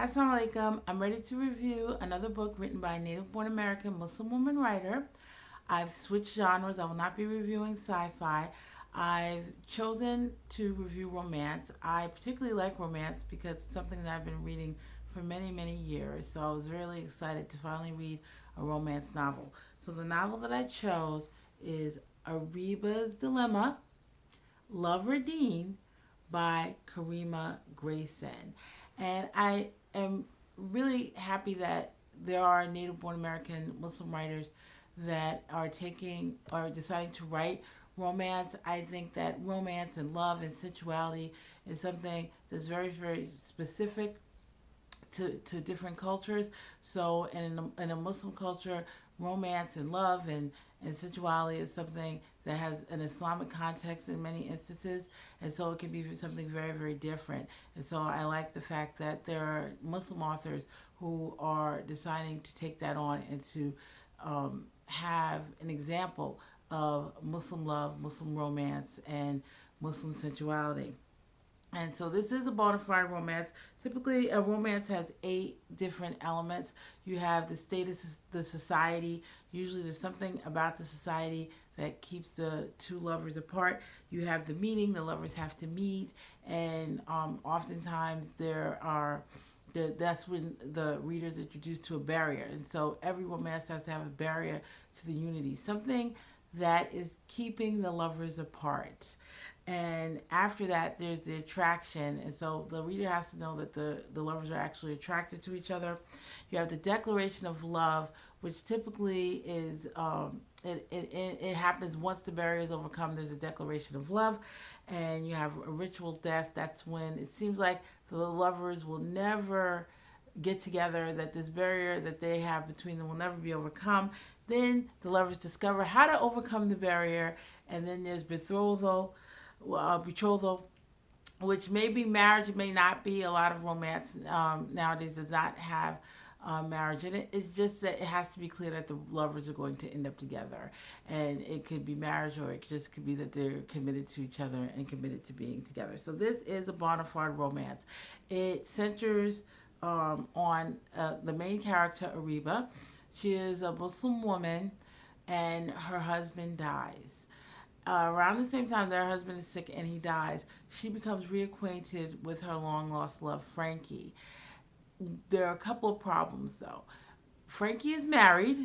Assalamu alaikum. I'm ready to review another book written by a native-born American Muslim woman writer. I've switched genres. I will not be reviewing sci-fi. I've chosen to review romance. I particularly like romance because it's something that I've been reading for many, many years. So I was really excited to finally read a romance novel. So the novel that I chose is Areebah's Dilemma, Love or Deen by Karimah Grayson. And I am really happy that there are native born American Muslim writers that are taking or deciding to write romance. I think that romance and love and sensuality is something that's very, very specific to different cultures. So in a Muslim culture, romance and love and sensuality is something that has an Islamic context in many instances. And so it can be something very, very different. And so I like the fact that there are Muslim authors who are deciding to take that on and to have an example of Muslim love, Muslim romance, and Muslim sensuality. And so this is a bona fide romance. Typically, a romance has 8 different elements. You have the status, the society. Usually, there's something about the society that keeps the two lovers apart. You have the meeting. The lovers have to meet, and oftentimes that's when the reader is introduced to a barrier. And so every romance has to have a barrier to the unity, something that is keeping the lovers apart. And after that, there's the attraction. And so the reader has to know that the lovers are actually attracted to each other. You have the declaration of love, which typically is, it happens once the barrier is overcome. There's a declaration of love. And you have a ritual death. That's when it seems like the lovers will never get together, that this barrier that they have between them will never be overcome. Then the lovers discover how to overcome the barrier. And then there's betrothal, which may be marriage, it may not be. A lot of romance nowadays does not have marriage in it. It's just that it has to be clear that the lovers are going to end up together. And it could be marriage, or it just could be that they're committed to each other and committed to being together. So this is a bona fide romance. It centers on the main character, Areebah. She is a Muslim woman, and her husband dies. Around the same time that her husband is sick and he dies, she becomes reacquainted with her long lost love, Frankie. There are a couple of problems though. Frankie is married,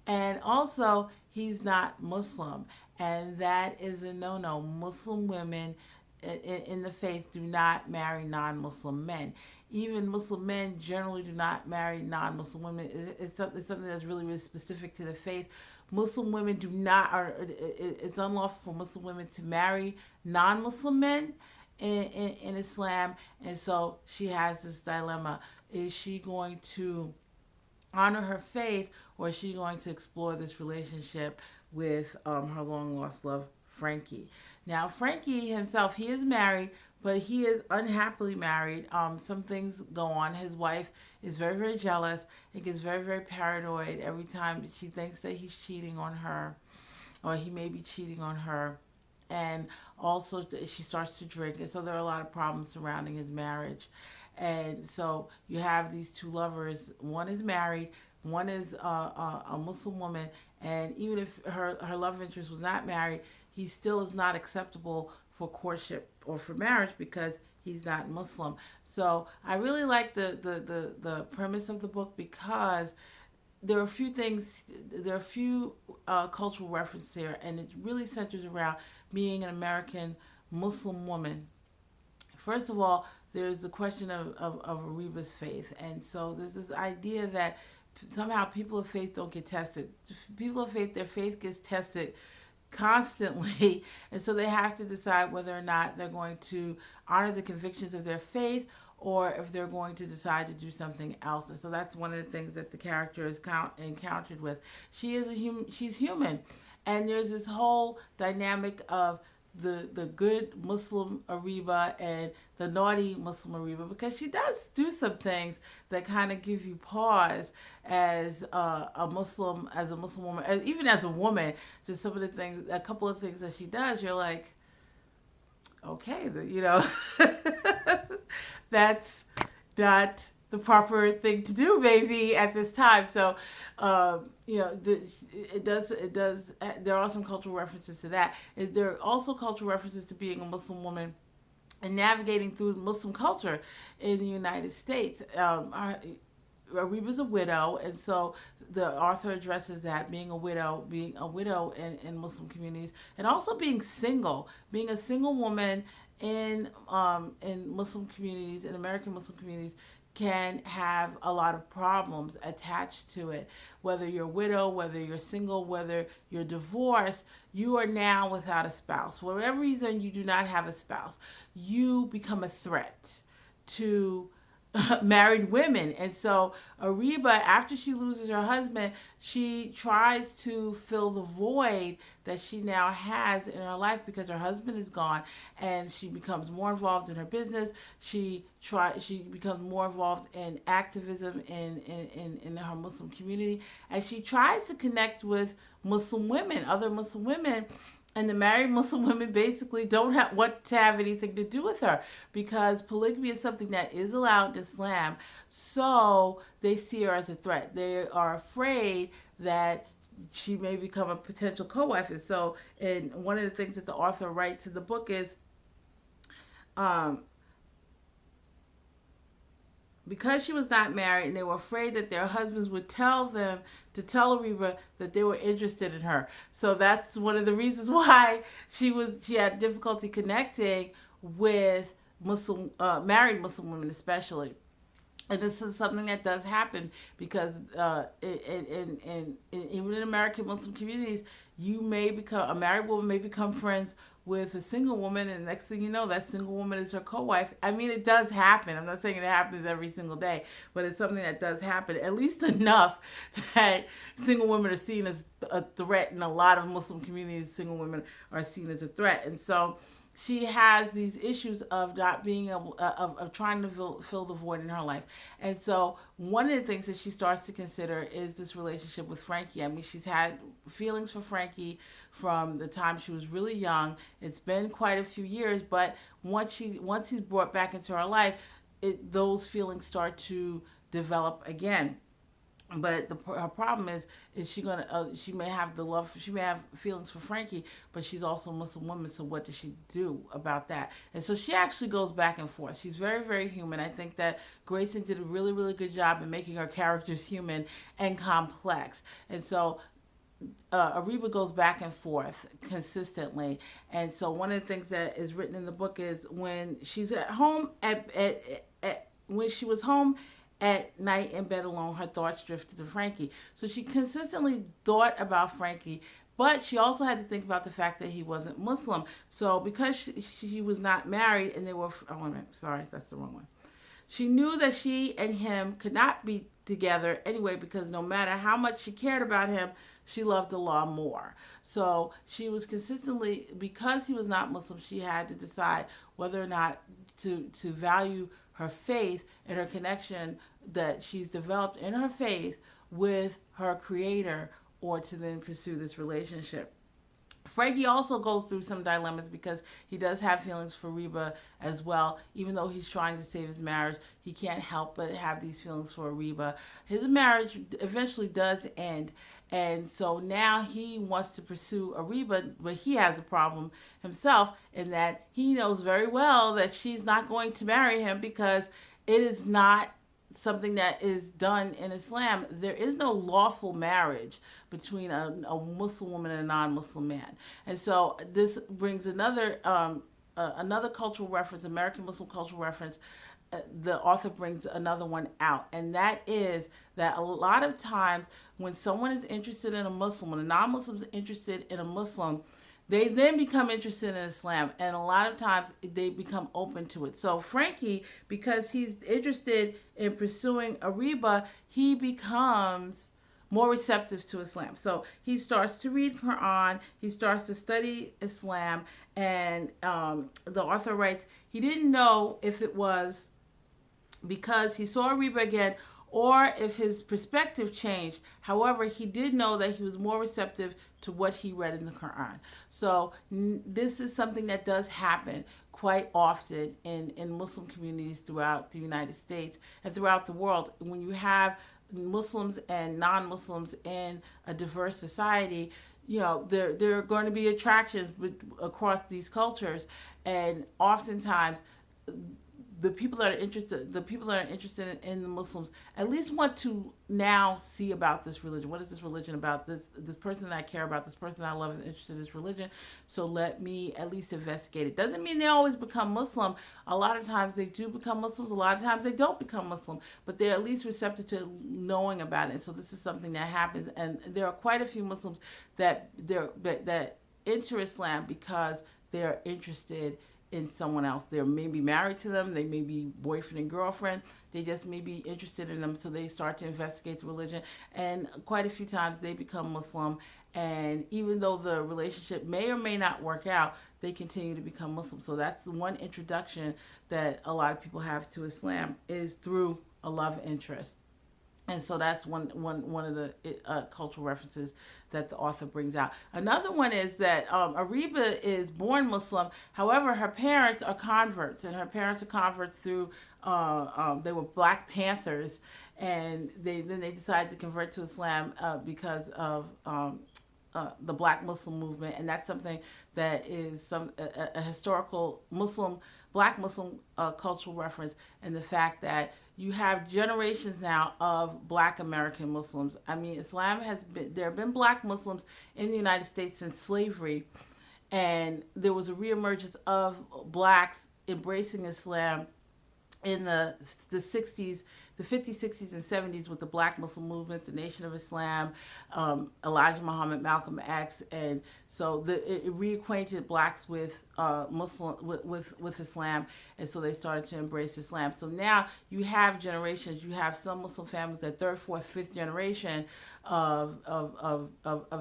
and also he's not Muslim, and that is a no-no. Muslim women in the faith do not marry non-Muslim men. Even Muslim men generally do not marry non-Muslim women. It's something that's really, really specific to the faith. Muslim women do not, or it's unlawful for Muslim women to marry non-Muslim men in Islam. And so she has this dilemma. Is she going to honor her faith, or is she going to explore this relationship with her long lost love, Frankie? Now, Frankie himself, he is married, but he is unhappily married. Some things go on. His wife is very, very jealous and gets very, very paranoid every time she thinks that he's cheating on her, or he may be cheating on her. And also, she starts to drink, and so there are a lot of problems surrounding his marriage. And so you have these two lovers. One is married, one is a Muslim woman, and even if her love interest was not married, he still is not acceptable for courtship or for marriage because he's not Muslim. So I really like the premise of the book, because there are a few things, there are a few cultural references here, and it really centers around being an American Muslim woman. First of all, there's the question of Areebah's faith. And so there's this idea that somehow people of faith don't get tested. People of faith, their faith gets tested constantly. And so they have to decide whether or not they're going to honor the convictions of their faith, or if they're going to decide to do something else. And so that's one of the things that the character is encountered with. She's human. And there's this whole dynamic of the good Muslim Areebah and the naughty Muslim Areebah, because she does do some things that kind of give you pause as a Muslim woman, even as a woman. Just some of the things, a couple of things that she does, you're like, okay, that's not the proper thing to do, maybe at this time. So, it does. There are some cultural references to that. There are also cultural references to being a Muslim woman and navigating through Muslim culture in the United States. Areebah's a widow, and so the author addresses that being a widow in Muslim communities, and also being a single woman in Muslim communities, in American Muslim communities, can have a lot of problems attached to it. Whether you're a widow, whether you're single, whether you're divorced, you are now without a spouse. For whatever reason, you do not have a spouse. You become a threat to married women. And so Areebah, after she loses her husband, she tries to fill the void that she now has in her life because her husband is gone, and she becomes more involved in her business. She becomes more involved in activism in her Muslim community, and she tries to connect with other Muslim women, and the married Muslim women basically don't want to have anything to do with her because polygamy is something that is allowed in Islam. So they see her as a threat. They are afraid that she may become a potential co-wife. And one of the things that the author writes in the book is, um, because she was not married and they were afraid that their husbands would tell them to tell Areebah that they were interested in her. So that's one of the reasons why she had difficulty connecting with married Muslim women especially. And this is something that does happen because even in American Muslim communities, a married woman may become friends with a single woman, and the next thing you know, that single woman is her co-wife. I mean, it does happen. I'm not saying it happens every single day, but it's something that does happen, at least enough that single women are seen as a threat. In a lot of Muslim communities, single women are seen as a threat. And so she has these issues of not being able of trying to fill the void in her life. And so one of the things that she starts to consider is this relationship with Frankie. I mean, she's had feelings for Frankie from the time she was really young. It's been quite a few years, but once he's brought back into her life, those feelings start to develop again. But her problem is she may have feelings for Frankie, but she's also a Muslim woman. So what does she do about that? And so she actually goes back and forth. She's very, very human. I think that Grayson did a really, really good job in making her characters human and complex. And so Areebah goes back and forth consistently. And so one of the things that is written in the book is when she's at home when she was home at night in bed alone, her thoughts drifted to Frankie. So she consistently thought about Frankie, but she also had to think about the fact that he wasn't Muslim. So because she was not married and they were, oh, wait a minute, sorry, that's the wrong one. She knew that she and him could not be together anyway because no matter how much she cared about him, she loved Allah more. So she was consistently, because he was not Muslim, she had to decide whether or not to value her faith and her connection that she's developed in her faith with her creator, or to then pursue this relationship. Frankie also goes through some dilemmas because he does have feelings for Reba as well. Even though he's trying to save his marriage, he can't help but have these feelings for Reba. His marriage eventually does end. And so now he wants to pursue Areebah, but he has a problem himself in that he knows very well that she's not going to marry him because it is not something that is done in Islam. There is no lawful marriage between a Muslim woman and a non-Muslim man. And so this brings another cultural reference, American Muslim cultural reference. The author brings another one out, and that is that a lot of times when someone is interested in a Muslim, when a non-Muslim is interested in a Muslim, they then become interested in Islam, and a lot of times they become open to it. So Frankie, because he's interested in pursuing Areebah, he becomes more receptive to Islam. So he starts to read Quran, he starts to study Islam, and the author writes, he didn't know if it was because he saw Areebah again or if his perspective changed. However, he did know that he was more receptive to what he read in the Quran. So this is something that does happen quite often in Muslim communities throughout the United States and throughout the world. When you have Muslims and non-Muslims in a diverse society, there are going to be attractions across these cultures, and oftentimes the people that are interested in the Muslims at least want to now see about this religion. What is this religion about? This person that I care about, this person that I love is interested in this religion. So let me at least investigate it. Doesn't mean they always become Muslim. A lot of times they do become Muslims. A lot of times they don't become Muslim, but they're at least receptive to knowing about it. And so this is something that happens, and there are quite a few Muslims that enter Islam because they're interested in someone else. They may be married to them, they may be boyfriend and girlfriend, they just may be interested in them, so they start to investigate the religion, and quite a few times they become Muslim, and even though the relationship may or may not work out, they continue to become Muslim. So that's one introduction that a lot of people have to Islam, is through a love interest. And so that's one of the cultural references that the author brings out. Another one is that Areebah is born Muslim. However, her parents are converts, and her parents are converts through they were Black Panthers, and then they decided to convert to Islam because of the Black Muslim movement, and that's something that is a historical Black Muslim cultural reference, and the fact that you have generations now of Black American Muslims. I mean, there have been Black Muslims in the United States since slavery, and there was a reemergence of Blacks embracing Islam in the 60s, the 50s, 60s, and 70s with the Black Muslim movement, the Nation of Islam, Elijah Muhammad, Malcolm X, and so it reacquainted Blacks with with Islam, and so they started to embrace Islam. So now you have generations. You have some Muslim families that third, fourth, fifth generation of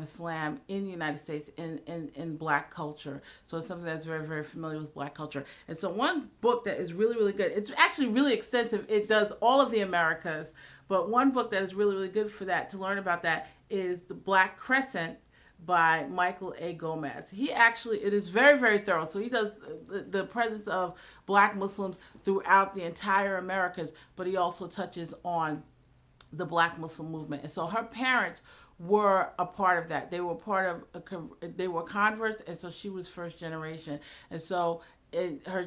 Islam in the United States in Black culture. So it's something that's very, very familiar with Black culture. And so one book that is really, really good. It's actually really extensive. It does all of the Americas, but one book that is really, really good for that, to learn about that, is The Black Crescent by Michael A. Gomez. It is very, very thorough. So he does the presence of Black Muslims throughout the entire Americas, but he also touches on the Black Muslim movement. And so her parents were a part of that. They were they were converts, and so she was first generation. And so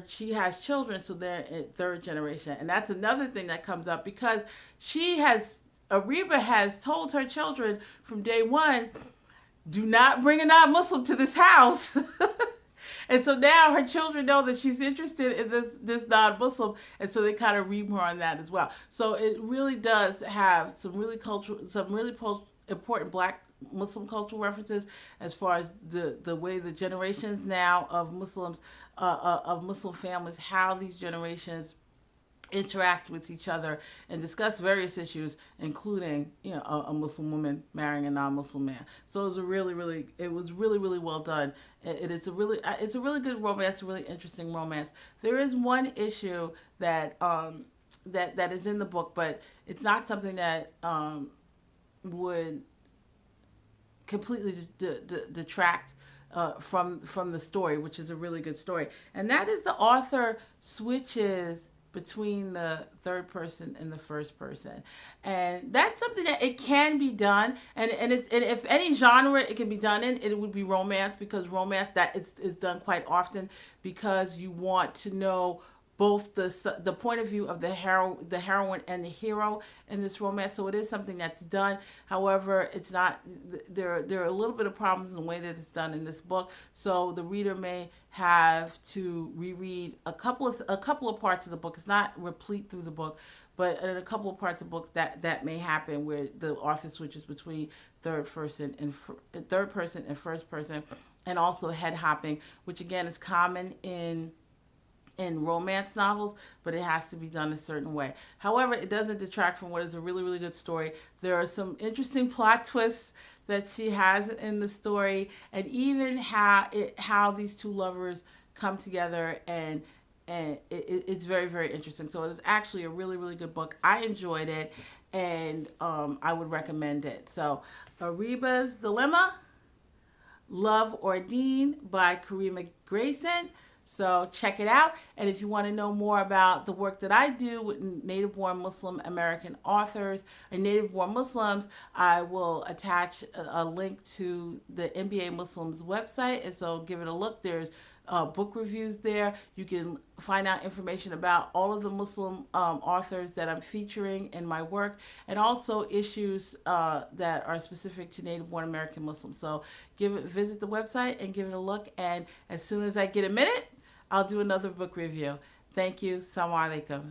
she has children, so they're in third generation. And that's another thing that comes up, because Areebah has told her children from day one, do not bring a non-Muslim to this house. And so now her children know that she's interested in this non-Muslim, and so they kind of read her on that as well. So it really does have some really important Black Muslim cultural references, as far as the way the generations now of Muslims, of Muslim families, how these generations interact with each other and discuss various issues, including a Muslim woman marrying a non-Muslim man. So it was really well done. It's a really good romance, a really interesting romance. There is one issue that that is in the book, but it's not something that would completely detract from the story, which is a really good story, and that is the author switches between the third person and the first person, and that's something that it can be done, and if any genre it can be done in, it would be romance, because romance that is done quite often, because you want to know both the point of view of the heroine and the hero in this romance. So it is something that's done. However, it's not. There are a little bit of problems in the way that it's done in this book. So the reader may have to reread a couple of parts of the book. It's not replete through the book, but in a couple of parts of the book that may happen, where the author switches between third person and first person, and also head hopping, which again is common in romance novels, but it has to be done a certain way. However, it doesn't detract from what is a really, really good story. There are some interesting plot twists that she has in the story, and even how these two lovers come together, and it's very, very interesting. So it is actually a really, really good book. I enjoyed it, and I would recommend it. So Areebah's Dilemma, Love or Deen by Karimah Grayson. So check it out. And if you want to know more about the work that I do with native born Muslim American authors and native born Muslims, I will attach a link to the NBA Muslims website. And so give it a look. There's book reviews there. You can find out information about all of the Muslim authors that I'm featuring in my work, and also issues that are specific to Native born American Muslims. So visit the website and give it a look. And as soon as I get a minute, I'll do another book review. Thank you. Assalamu alaikum.